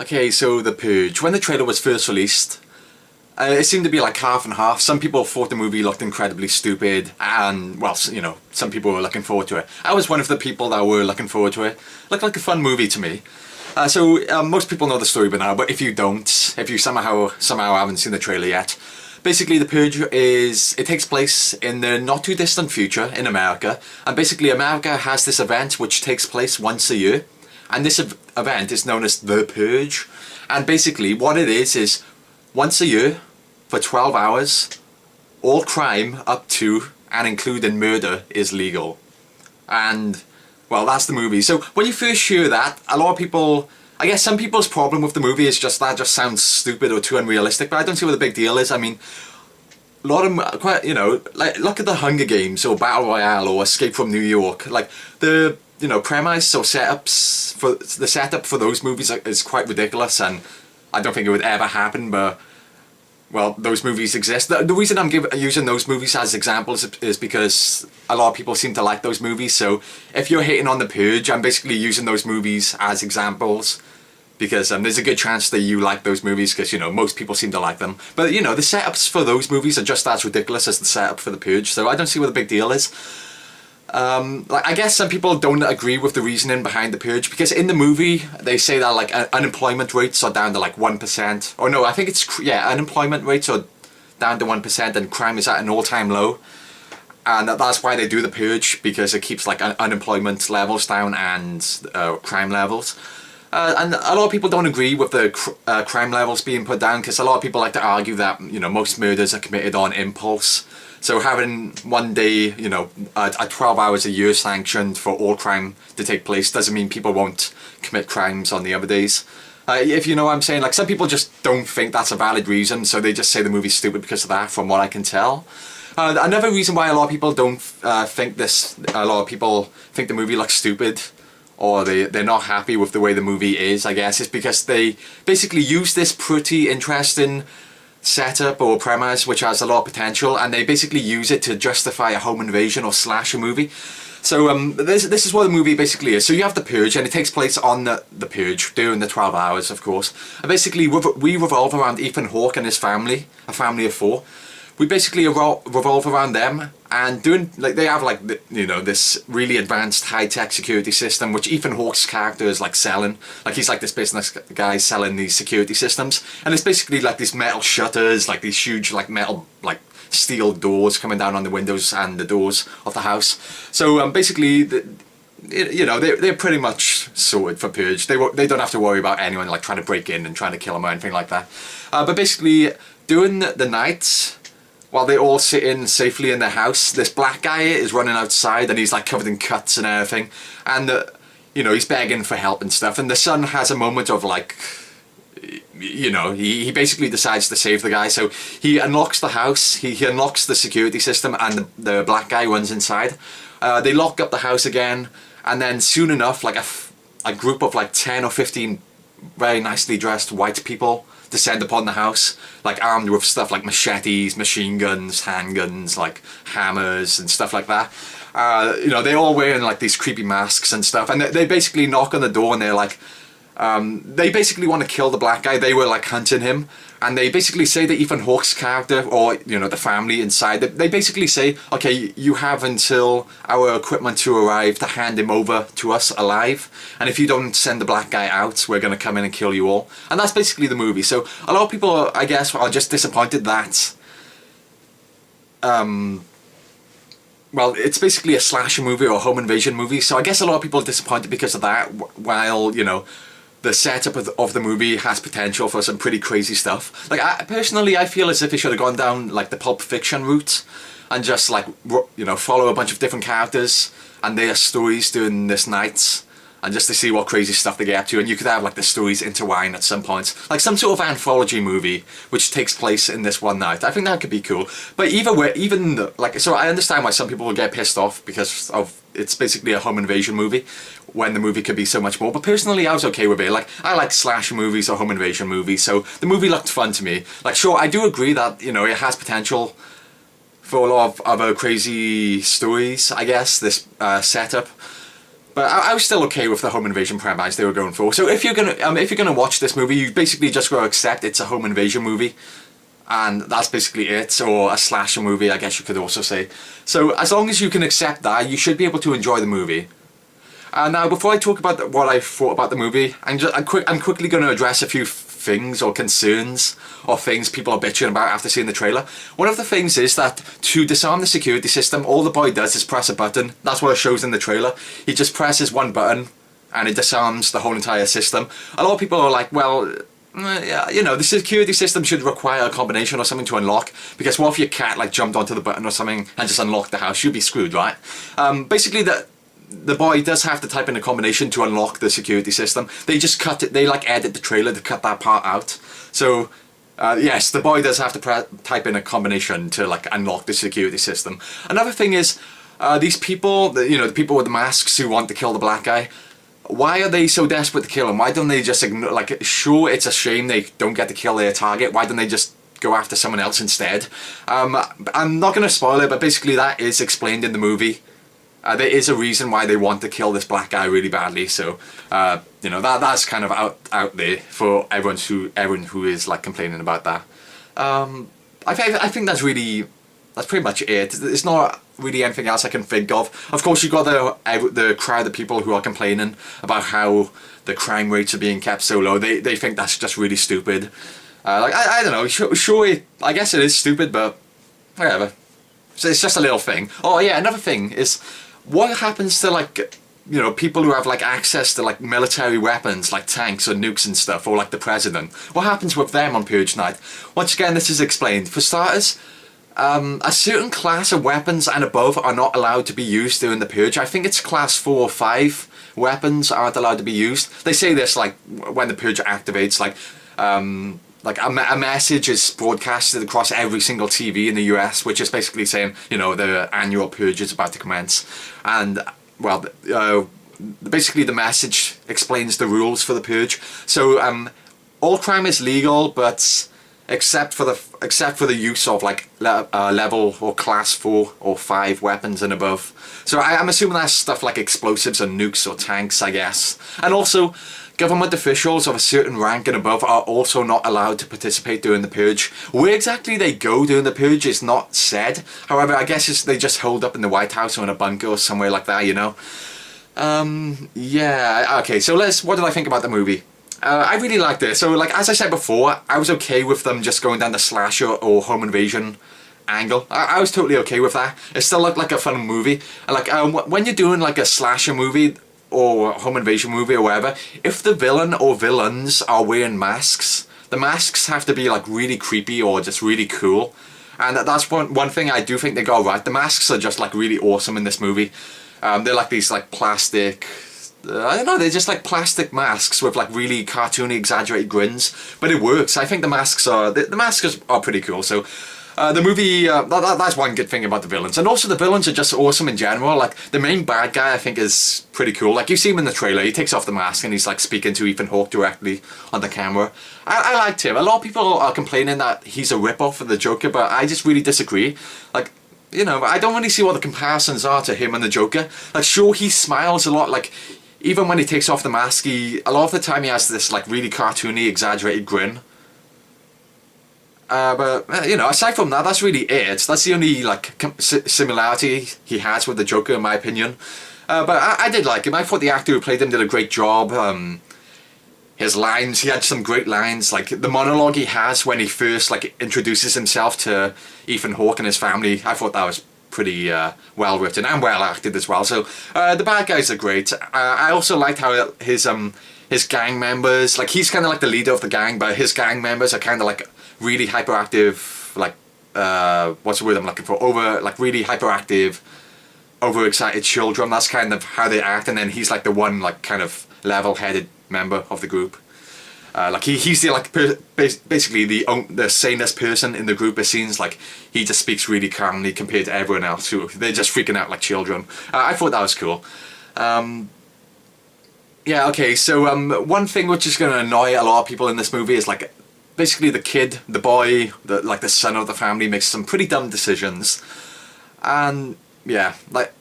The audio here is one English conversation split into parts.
Okay, so The Purge. When the trailer was first released, it seemed to be like half and half. Some people thought the movie looked incredibly stupid, and, well, you know, some people were looking forward to it. I was one of the people that were looking forward to it. Looked like a fun movie to me. Most people know the story by now, but if you don't, if you somehow haven't seen the trailer yet, basically The Purge it takes place in the not too distant future in America, and basically America has this event which takes place once a year, and this event is known as The Purge, and basically what it is once a year, for 12 hours, all crime up to and including murder is legal. And, well, that's the movie. So when you first hear that, a lot of people, I guess some people's problem with the movie is just that just sounds stupid or too unrealistic, but I don't see what the big deal is. I mean, a lot of them are quite, you know, like, look at the Hunger Games or Battle Royale or Escape from New York. Like, the, you know, premise or setup for those movies is quite ridiculous, and I don't think it would ever happen, but, well, those movies exist. The reason I'm using those movies as examples is because a lot of people seem to like those movies, so if you're hating on The Purge, I'm basically using those movies as examples, because there's a good chance that you like those movies, because, you know, most people seem to like them. But, you know, the setups for those movies are just as ridiculous as the setup for The Purge, so I don't see what the big deal is. Like, I guess some people don't agree with the reasoning behind The Purge, because in the movie they say that, like, unemployment rates are down to like 1%, or no, I think it's, yeah, unemployment rates are down to 1% and crime is at an all-time low, and that's why they do The Purge, because it keeps like unemployment levels down and crime levels. And a lot of people don't agree with the crime levels being put down, because a lot of people like to argue that, you know, most murders are committed on impulse. So having one day, you know, 12 hours a year sanctioned for all crime to take place doesn't mean people won't commit crimes on the other days. If you know what I'm saying, like, some people just don't think that's a valid reason, so they just say the movie's stupid because of that, from what I can tell. Another reason why a lot of people don't think a lot of people think the movie looks stupid, or they're not happy with the way the movie is, I guess, is because they basically use this pretty interesting setup or premise which has a lot of potential, and they basically use it to justify a home invasion or slasher movie. So this is what the movie basically is. So you have The Purge, and it takes place on the Purge during the 12 hours, of course. And basically we revolve around Ethan Hawke and his family, a family of 4. We basically revolve around them, and they have, like, you know, this really advanced high-tech security system which Ethan Hawke's character is like selling. Like, he's like this business guy selling these security systems, and it's basically like these metal shutters, like these huge, like, metal, like, steel doors coming down on the windows and the doors of the house. So basically, you know, they're pretty much sorted for Purge. They don't have to worry about anyone like trying to break in and trying to kill them or anything like that. But basically, during the night, while they're all sitting safely in their house, this black guy is running outside, and he's like covered in cuts and everything, and you know, he's begging for help and stuff, and the son has a moment of, like, you know, he basically decides to save the guy, so he unlocks the house, he unlocks the security system, and the black guy runs inside. They lock up the house again, and then soon enough, like a group of like 10 or 15 very nicely dressed white people descend upon the house, like armed with stuff like machetes, machine guns, handguns, like hammers and stuff like that. You know, they're all wearing like these creepy masks and stuff, and they basically knock on the door, and they're like, they basically want to kill the black guy. They were like hunting him, and they basically say that Ethan Hawke's character, or, you know, the family inside, they basically say, okay, you have until our equipment to arrive to hand him over to us alive, and if you don't send the black guy out, we're going to come in and kill you all. And that's basically the movie. So a lot of people, I guess, are just disappointed that well, it's basically a slasher movie or a home invasion movie, so I guess a lot of people are disappointed because of that, while, you know, the setup of the movie has potential for some pretty crazy stuff. Like, personally, I feel as if they should have gone down, like, the Pulp Fiction route, and just, like, you know, follow a bunch of different characters and their stories during this night, and just to see what crazy stuff they get up to, and you could have, like, the stories intertwine at some points, like some sort of anthology movie which takes place in this one night. I think that could be cool. But either way, so I understand why some people will get pissed off because of it's basically a home invasion movie, when the movie could be so much more. But personally, I was okay with it. Like, I like slasher movies or home invasion movies, so the movie looked fun to me. Like, sure, I do agree that, you know, it has potential for a lot of other crazy stories, I guess, this setup. But I was still okay with the home invasion premise they were going for. So if you're gonna watch this movie, you basically just gotta accept it's a home invasion movie, and that's basically it, or a slasher movie, I guess you could also say. So as long as you can accept that, you should be able to enjoy the movie. Now, before I talk about what I thought about the movie, I'm quickly going to address a few things or concerns or things people are bitching about after seeing the trailer. One of the things is that to disarm the security system, all the boy does is press a button. That's what it shows in the trailer. He just presses one button and it disarms the whole entire system. A lot of people are like, well, yeah, you know, the security system should require a combination or something to unlock, because what if your cat like jumped onto the button or something and just unlocked the house? You'd be screwed, right? Basically, the boy does have to type in a combination to unlock the security system. They just cut it, they like edit the trailer to cut that part out. So yes, the boy does have to type in a combination to like unlock the security system. Another thing is, these people, you know, the people with the masks who want to kill the black guy, why are they so desperate to kill him? Why don't they just ignore, like, sure, it's a shame they don't get to kill their target, why don't they just go after someone else instead? I'm not going to spoil it, but basically that is explained in the movie. There is a reason why they want to kill this black guy really badly, so you know, that's kind of out there for everyone who is like complaining about that. I think that's pretty much it. There's not really anything else I can think of. Of course, you've got the crowd of people who are complaining about how the crime rates are being kept so low. They think that's just really stupid. Like I don't know. Sure, I guess it is stupid, but whatever. So it's just a little thing. Oh yeah, another thing is, what happens to, like, you know, people who have like access to like military weapons like tanks or nukes and stuff, or like the president? What happens with them on Purge night? Once again, this is explained. For starters, a certain class of weapons and above are not allowed to be used during the Purge. I think it's class 4 or 5 weapons aren't allowed to be used. They say this like when the Purge activates, like a message is broadcasted across every single TV in the US, which is basically saying, you know, the annual Purge is about to commence. And, well, basically the message explains the rules for the Purge. So, all crime is legal, but except for the use of like level or class 4 or 5 weapons and above. So I'm assuming that's stuff like explosives or nukes or tanks, I guess. And also, government officials of a certain rank and above are also not allowed to participate during the Purge. Where exactly they go during the Purge is not said. However, I guess they just hold up in the White House or in a bunker or somewhere like that, you know. Yeah, okay, so what did I think about the movie? I really liked it. So, like, as I said before, I was okay with them just going down the slasher or home invasion angle. I was totally okay with that. It still looked like a fun movie. And, like, when you're doing, like, a slasher movie or home invasion movie or whatever, if the villain or villains are wearing masks, the masks have to be, like, really creepy or just really cool. And that's one thing I do think they got right. The masks are just, like, really awesome in this movie. They're like these, like, plastic... I don't know, they're just like plastic masks with like really cartoony, exaggerated grins, but it works. I think the masks are pretty cool. So the movie, that's one good thing about the villains. And also the villains are just awesome in general. Like the main bad guy I think is pretty cool. Like you see him in the trailer, he takes off the mask and he's like speaking to Ethan Hawke directly on the camera. I liked him. A lot of people are complaining that he's a rip-off of the Joker, but I just really disagree. Like, you know, I don't really see what the comparisons are to him and the Joker. Like sure, he smiles a lot, like even when he takes off the mask, a lot of the time he has this like really cartoony, exaggerated grin. But you know, aside from that, that's really it. That's the only like similarity he has with the Joker, in my opinion. But I did like him. I thought the actor who played him did a great job. His lines, he had some great lines. Like the monologue he has when he first like introduces himself to Ethan Hawke and his family. I thought that was pretty well written and well acted as well. So the bad guys are great. I also liked how his gang members, like he's kind of like the leader of the gang, but his gang members are kind of like really hyperactive, like what's the word I'm looking for? Really hyperactive, overexcited children. That's kind of how they act. And then he's like the one like kind of level-headed member of the group. Like he's the like basically the sanest person in the group. It seems like he just speaks really calmly compared to everyone else who they're just freaking out like children. I thought that was cool. Yeah, okay. So one thing which is going to annoy a lot of people in this movie is like basically the boy, the son of the family makes some pretty dumb decisions, and yeah, like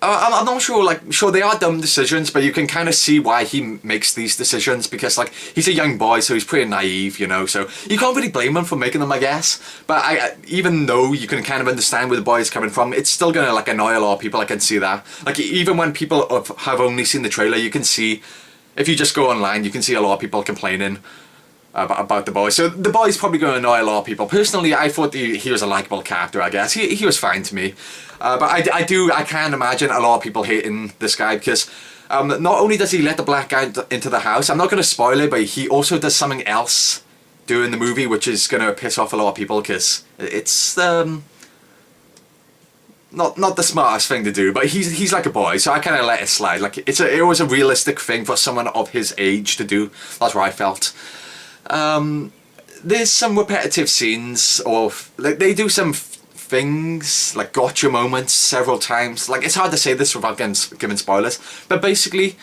I'm not sure, like, sure, they are dumb decisions, but you can kind of see why he makes these decisions, because, like, he's a young boy, so he's pretty naive, you know, so you can't really blame him for making them, I guess. But even though you can kind of understand where the boy is coming from, it's still gonna, like, annoy a lot of people. I can see that. Like, even when people have only seen the trailer, you can see, if you just go online, you can see a lot of people complaining about the boy. So the boy's probably going to annoy a lot of people. Personally, I thought he was a likable character, I guess. He was fine to me. But I can imagine a lot of people hating this guy, because not only does he let the black guy into the house, I'm not going to spoil it, but he also does something else during the movie which is going to piss off a lot of people, because it's not the smartest thing to do, but he's like a boy, so I kind of let it slide. Like, it was a realistic thing for someone of his age to do. That's what I felt. There's some repetitive scenes of, like, they do some things, like gotcha moments several times. Like, it's hard to say this without giving spoilers, but basically,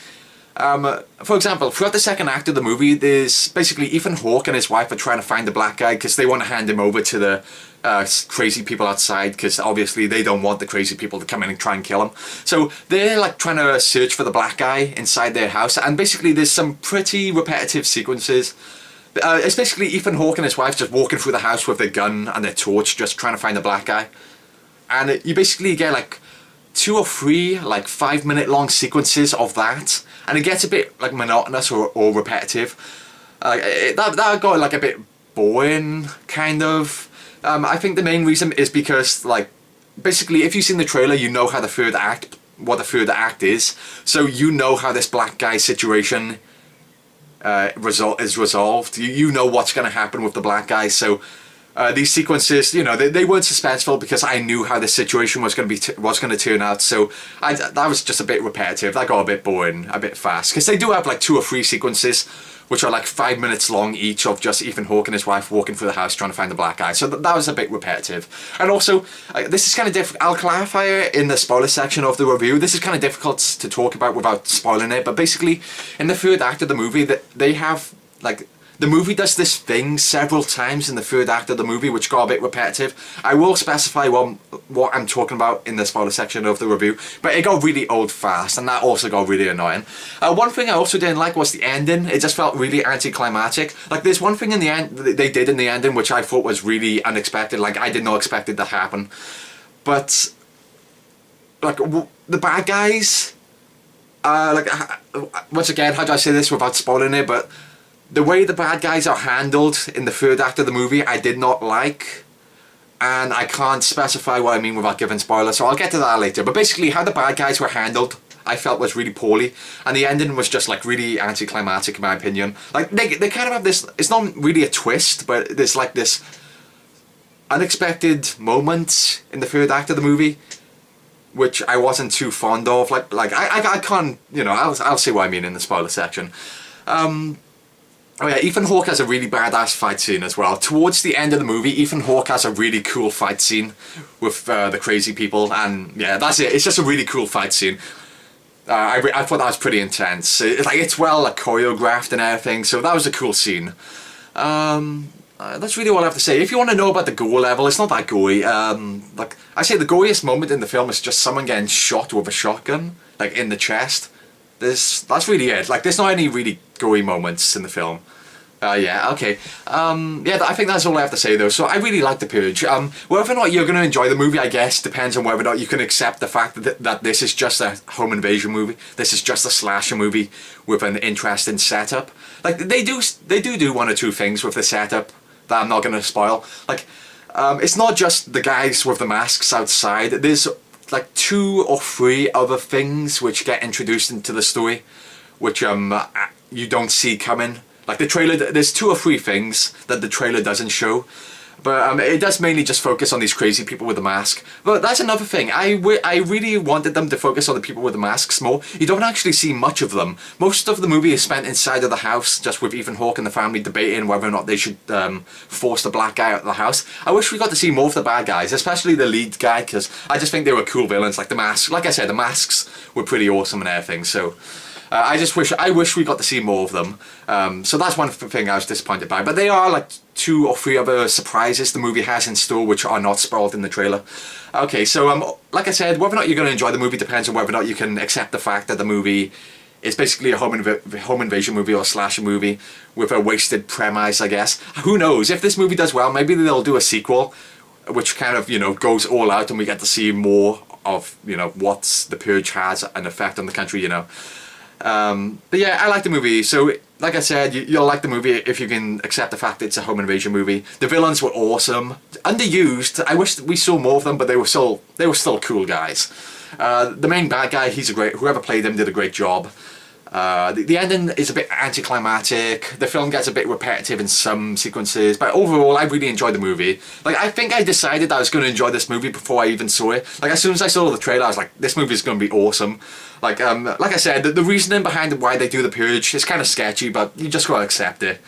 for example, throughout the second act of the movie, there's basically Ethan Hawke and his wife are trying to find the black guy because they want to hand him over to the crazy people outside, because obviously they don't want the crazy people to come in and try and kill him. So they're like trying to search for the black guy inside their house, and basically there's some pretty repetitive sequences. It's basically Ethan Hawke and his wife just walking through the house with their gun and their torch, just trying to find the black guy. And you basically get like 2 or 3 like 5-minute long sequences of that, and it gets a bit like monotonous or repetitive. That got like a bit boring, kind of. I think the main reason is because, like, basically if you've seen the trailer, you know how what the third act is, so you know how this black guy situation is resolved. You know what's going to happen with the black guy. So these sequences, you know, they weren't suspenseful because I knew how the situation was going to turn out. So that was just a bit repetitive. That got a bit boring, a bit fast, because they do have like 2 or 3 sequences which are like 5 minutes long each, of just Ethan Hawke and his wife walking through the house trying to find the black guy. So that was a bit repetitive. And also, this is kind of difficult. I'll clarify it in the spoiler section of the review. This is kind of difficult to talk about without spoiling it, but basically, in the third act of the movie, they have, like, the movie does this thing several times in the third act of the movie which got a bit repetitive. I will specify what I'm talking about in the spoiler section of the review, but it got really old fast, and that also got really annoying. One thing I also didn't like was the ending. It just felt really anticlimactic. Like, there's one thing in the end they did in the ending which I thought was really unexpected. Like, I did not expect it to happen. But, like, the bad guys, like, once again, how do I say this without spoiling it, but the way the bad guys are handled in the third act of the movie, I did not like. And I can't specify what I mean without giving spoilers, so I'll get to that later. But basically, how the bad guys were handled, I felt was really poorly. And the ending was just, like, really anticlimactic, in my opinion. Like, they kind of have this, it's not really a twist, but there's, like, this unexpected moment in the third act of the movie, which I wasn't too fond of. Like I can't, you know, I'll say what I mean in the spoiler section. Oh yeah, Ethan Hawke has a really badass fight scene as well. Towards the end of the movie, Ethan Hawke has a really cool fight scene with the crazy people, and yeah, that's it. It's just a really cool fight scene. I thought that was pretty intense. It's well like, choreographed and everything, so that was a cool scene. That's really all I have to say. If you want to know about the gore level, it's not that gory. Like I say, the goriest moment in the film is just someone getting shot with a shotgun, like in the chest. That's really it. Like, there's not any really gory moments in the film. Yeah, okay. Yeah, I think that's all I have to say, though. So, I really like The Purge. Whether or not you're going to enjoy the movie, I guess, depends on whether or not you can accept the fact that this is just a home invasion movie. This is just a slasher movie with an interesting setup. Like, they do 1 or 2 things with the setup that I'm not going to spoil. Like, it's not just the guys with the masks outside. There's like 2 or 3 other things which get introduced into the story, which you don't see coming. Like the trailer, there's 2 or 3 things that the trailer doesn't show, but it does mainly just focus on these crazy people with the mask. But that's another thing. I really wanted them to focus on the people with the masks more. You don't actually see much of them. Most of the movie is spent inside of the house, just with Ethan Hawke and the family debating whether or not they should force the black guy out of the house. I wish we got to see more of the bad guys, especially the lead guy, because I just think they were cool villains. Like the masks, like I said, the masks were pretty awesome and everything. So I wish we got to see more of them. So that's one thing I was disappointed by. But there are like 2 or 3 other surprises the movie has in store which are not spoiled in the trailer. Okay, so like I said, whether or not you're going to enjoy the movie depends on whether or not you can accept the fact that the movie is basically a home invasion movie or a slasher movie with a wasted premise, I guess. Who knows? If this movie does well, maybe they'll do a sequel which kind of, you know, goes all out and we get to see more of, you know, what the Purge has an effect on the country, you know. But yeah, I like the movie. So, like I said, you'll like the movie if you can accept the fact that it's a home invasion movie. The villains were awesome, underused. I wish we saw more of them, but they were still cool guys. The main bad guy, whoever played him did a great job. The ending is a bit anticlimactic. The film gets a bit repetitive in some sequences, but overall I really enjoyed the movie. Like, I think I decided I was going to enjoy this movie before I even saw it. Like, as soon as I saw the trailer I was like, this movie is going to be awesome. Like I said, the reasoning behind why they do the Purge is kind of sketchy, but you just gotta accept it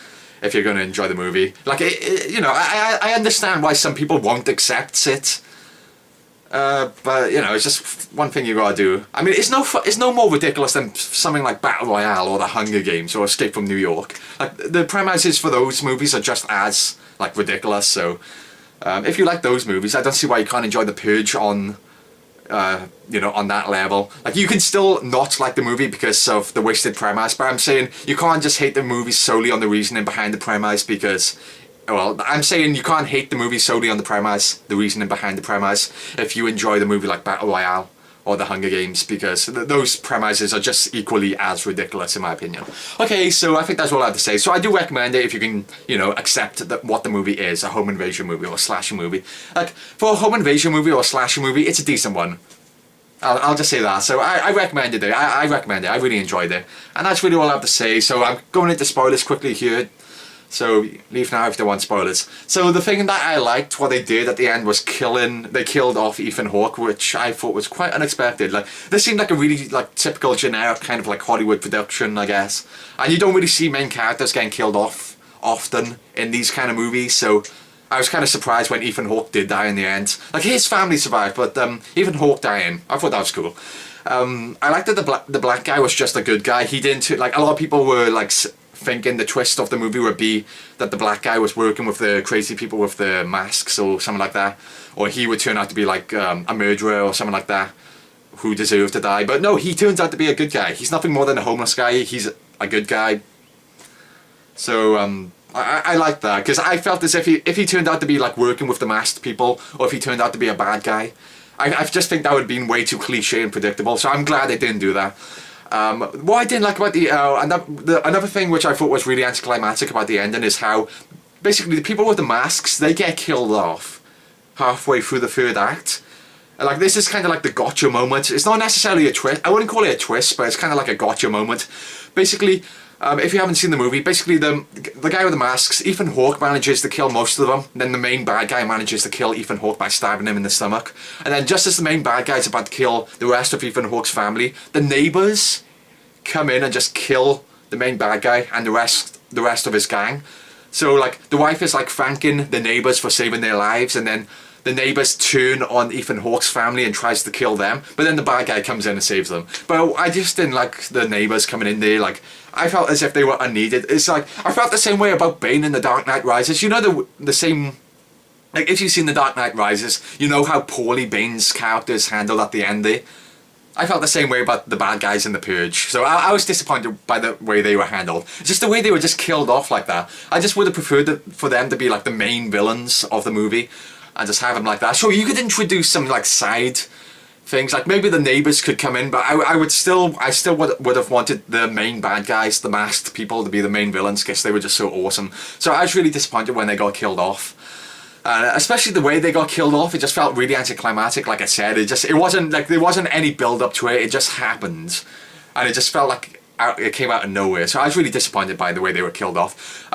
if you're going to enjoy the movie. Like, you know, I understand why some people won't accept it. But, you know, it's just one thing you gotta do. I mean, it's no more ridiculous than something like Battle Royale or The Hunger Games or Escape from New York. Like, the premises for those movies are just as, like, ridiculous, so... if you like those movies, I don't see why you can't enjoy The Purge on... you know, on that level. Like, you can still not like the movie because of the wasted premise, but I'm saying you can't just hate the movie solely on the reasoning behind the premise because... Well, I'm saying you can't hate the movie solely on the premise, the reasoning behind the premise, if you enjoy the movie like Battle Royale or The Hunger Games, because those premises are just equally as ridiculous in my opinion. Okay, so I think that's all I have to say. So I do recommend it if you can, you know, accept that what the movie is, a home invasion movie or a slasher movie. Like, for a home invasion movie or a slasher movie, it's a decent one. I'll just say that. So I recommended it. I recommend it. I really enjoyed it. And that's really all I have to say. So I'm going into spoilers quickly here. So leave now if they want spoilers. So the thing that I liked, what they did at the end was they killed off Ethan Hawke, which I thought was quite unexpected. Like, this seemed like a really like typical generic kind of like Hollywood production, I guess. And you don't really see main characters getting killed off often in these kind of movies, so I was kind of surprised when Ethan Hawke did die in the end. Like, his family survived, but Ethan Hawke dying, I thought that was cool. I liked that the black guy was just a good guy. He didn't, like, a lot of people were like thinking the twist of the movie would be that the black guy was working with the crazy people with the masks or something like that, or he would turn out to be like a murderer or something like that who deserved to die. But no, he turns out to be a good guy. He's nothing more than a homeless guy. He's a good guy. So I like that, because I felt as if he turned out to be like working with the masked people, or if he turned out to be a bad guy, I just think that would have been way too cliche and predictable. So I'm glad they didn't do that. What I didn't like about another thing which I thought was really anticlimactic about the ending is how basically the people with the masks, they get killed off halfway through the third act. And like, this is kind of like the gotcha moment. It's not necessarily a twist. I wouldn't call it a twist, but it's kind of like a gotcha moment. Basically, if you haven't seen the movie, basically the guy with the masks, Ethan Hawke manages to kill most of them. Then the main bad guy manages to kill Ethan Hawke by stabbing him in the stomach. And then just as the main bad guy is about to kill the rest of Ethan Hawke's family, the neighbours come in and just kill the main bad guy and the rest of his gang. So like, the wife is like thanking the neighbours for saving their lives, and then the neighbours turn on Ethan Hawke's family and tries to kill them, but then the bad guy comes in and saves them. But I just didn't like the neighbours coming in there. Like, I felt as if they were unneeded. It's like, I felt the same way about Bane in The Dark Knight Rises. You know, the same, like, if you've seen The Dark Knight Rises, you know how poorly Bane's character is handled at the end there. I felt the same way about the bad guys in The Purge. So I was disappointed by the way they were handled. Just the way they were just killed off like that. I just would have preferred for them to be like the main villains of the movie and just have them like that. Sure, you could introduce some like side things, like maybe the neighbours could come in, but I still would have wanted the main bad guys, the masked people, to be the main villains, because they were just so awesome. So I was really disappointed when they got killed off. Especially the way they got killed off, it just felt really anticlimactic. Like I said, it wasn't like, there wasn't any build up to it, it just happened. And it just felt like it came out of nowhere. So I was really disappointed by the way they were killed off.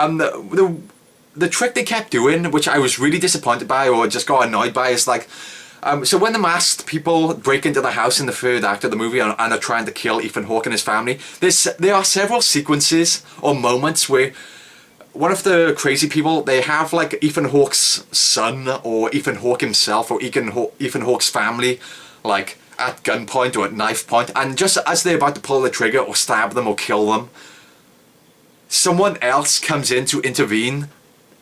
The trick they kept doing, which I was really disappointed by or just got annoyed by, is like, so when the masked people break into the house in the third act of the movie and are trying to kill Ethan Hawke and his family, there are several sequences or moments where one of the crazy people, they have like Ethan Hawke's son or Ethan Hawke himself or Ethan Hawke's family like at gunpoint or at knife point, and just as they're about to pull the trigger or stab them or kill them, someone else comes in to intervene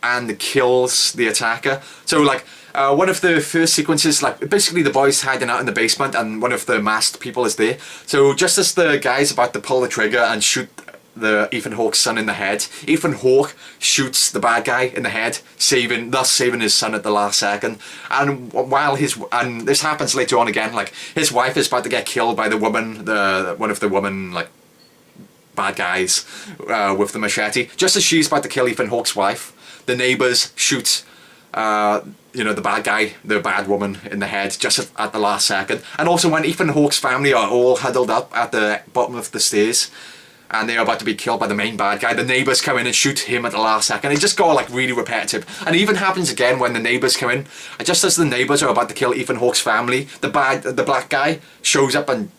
and kills the attacker. So like one of the first sequences, like basically the boys hiding out in the basement and one of the masked people is there. So just as the guy's about to pull the trigger and shoot the Ethan Hawke's son in the head, Ethan Hawke shoots the bad guy in the head, thus saving his son at the last second. And while and this happens later on again, like his wife is about to get killed by the woman, one of the woman like bad guys with the machete. Just as she's about to kill Ethan Hawke's wife, the neighbors shoot the bad guy, the bad woman in the head just at the last second. And also when Ethan Hawke's family are all huddled up at the bottom of the stairs and they're about to be killed by the main bad guy, the neighbors come in and shoot him at the last second. It just got like really repetitive. And it even happens again when the neighbors come in. And just as the neighbors are about to kill Ethan Hawke's family, the black guy shows up and,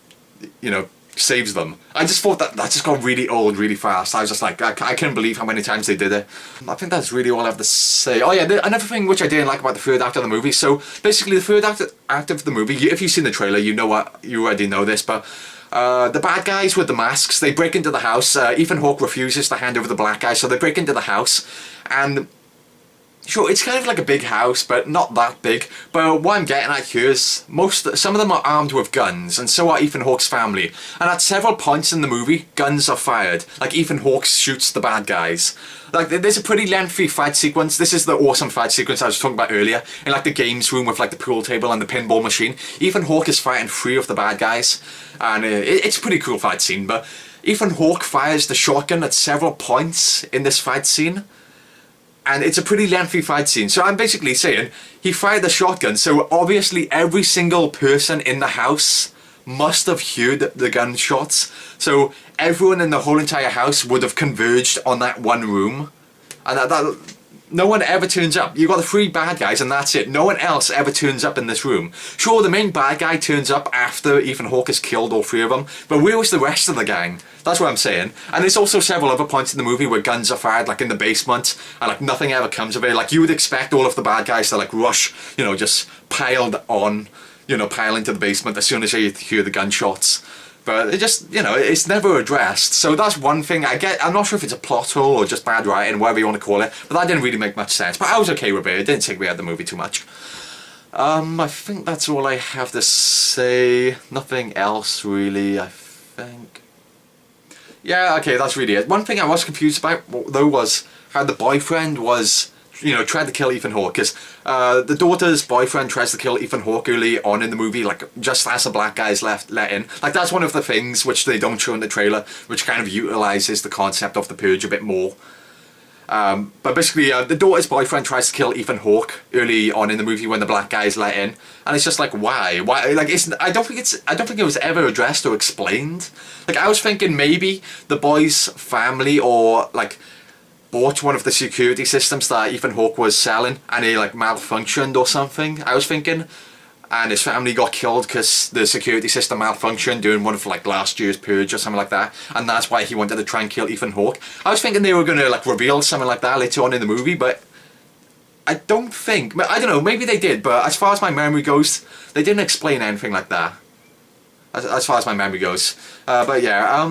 saves them. I just thought that just got really old really fast. I was just like, I couldn't believe how many times they did it. I think that's really all I have to say. Oh yeah, another thing which I didn't like about the third act of the movie. So basically the third act of the movie, if you've seen the trailer, you already know this, but the bad guys with the masks, they break into the house. Ethan Hawke refuses to hand over the black guy, so they break into the house, and sure, it's kind of like a big house, but not that big. But what I'm getting at here is some of them are armed with guns, and so are Ethan Hawke's family. And at several points in the movie, guns are fired. Like Ethan Hawke shoots the bad guys. Like there's a pretty lengthy fight sequence. This is the awesome fight sequence I was talking about earlier. In like the games room with like the pool table and the pinball machine. Ethan Hawke is fighting 3 of the bad guys. And it's a pretty cool fight scene. But Ethan Hawke fires the shotgun at several points in this fight scene. And it's a pretty lengthy fight scene. So I'm basically saying, he fired the shotgun, so obviously every single person in the house must have heard the gunshots. So everyone in the whole entire house would have converged on that one room. And no one ever turns up. You've got the 3 bad guys and that's it. No one else ever turns up in this room. Sure, the main bad guy turns up after Ethan Hawke has killed all 3 of them, but where was the rest of the gang? That's what I'm saying. And there's also several other points in the movie where guns are fired, like in the basement, and like nothing ever comes of it. Like you would expect all of the bad guys to like rush, just pile into the basement as soon as you hear the gunshots. But it just, it's never addressed. So that's one thing I'm not sure if it's a plot hole or just bad writing, whatever you want to call it. But that didn't really make much sense. But I was okay with it. It didn't take me out of the movie too much. I think that's all I have to say. Nothing else really, I think. Yeah, okay, that's really it. One thing I was confused about, though, was how the boyfriend was, tried to kill Ethan Hawke. Because the daughter's boyfriend tries to kill Ethan Hawke early on in the movie, like, just as the black guy's let in. Like, that's one of the things which they don't show in the trailer, which kind of utilises the concept of the Purge a bit more. But basically, the daughter's boyfriend tries to kill Ethan Hawke early on in the movie when the black guy's let in, and it's just like, why? Why? Like, I don't think it was ever addressed or explained. Like, I was thinking maybe the boy's family or like bought one of the security systems that Ethan Hawke was selling, and he like malfunctioned or something. I was thinking. And his family got killed because the security system malfunctioned during one of like last year's Purge or something like that, and that's why he wanted to try and kill Ethan Hawke. I was thinking they were going to like reveal something like that later on in the movie, but I don't know, maybe they did, but as far as my memory goes, they didn't explain anything like that. As far as my memory goes. But yeah,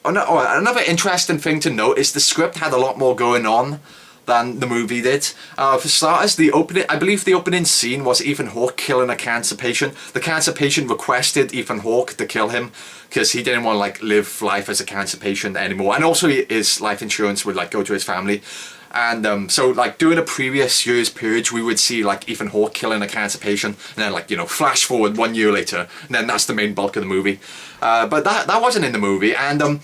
another interesting thing to note is the script had a lot more going on than the movie did. For starters, I believe the opening scene was Ethan Hawke killing a cancer patient. The cancer patient requested Ethan Hawke to kill him because he didn't want to like live life as a cancer patient anymore, and also his life insurance would like go to his family. And so like during a previous year's Purge, we would see like Ethan Hawke killing a cancer patient, and then like flash forward 1 year later, and then that's the main bulk of the movie. But that wasn't in the movie, and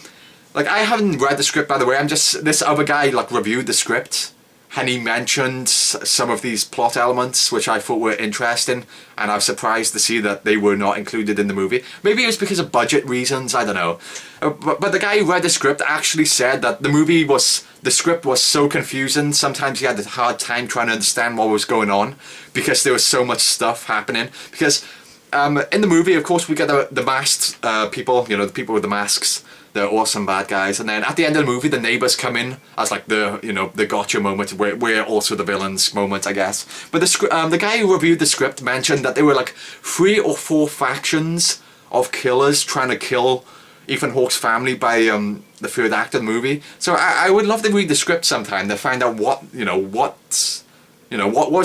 like, I haven't read the script, by the way. This other guy, like, reviewed the script, and he mentioned some of these plot elements, which I thought were interesting, and I was surprised to see that they were not included in the movie. Maybe it was because of budget reasons, I don't know. But the guy who read the script actually said that the script was so confusing, sometimes he had a hard time trying to understand what was going on, because there was so much stuff happening. Because in the movie, of course, we get the masked people, the people with the masks. the awesome bad guys, and then at the end of the movie, the neighbors come in as like the, you know, the gotcha moment, where we're also the villains moment, I guess. But the guy who reviewed the script mentioned that there were like 3 or 4 factions of killers trying to kill Ethan Hawke's family by the third act of the movie. So I would love to read the script sometime to find out what was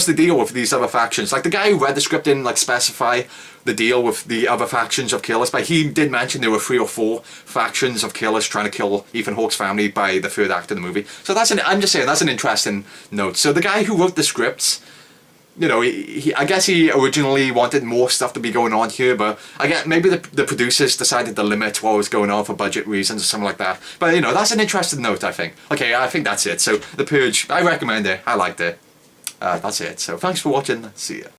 the deal with these other factions. Like, the guy who read the script didn't like specify the deal with the other factions of killers, but he did mention there were 3 or 4 factions of killers trying to kill Ethan Hawke's family by the third act of the movie. So I'm just saying, that's an interesting note. So the guy who wrote the scripts, you know, I guess he originally wanted more stuff to be going on here, but I guess maybe the producers decided to limit what was going on for budget reasons or something like that. But, you know, that's an interesting note, I think. Okay, I think that's it. So, The Purge, I recommend it. I liked it. That's it. So, thanks for watching. See ya.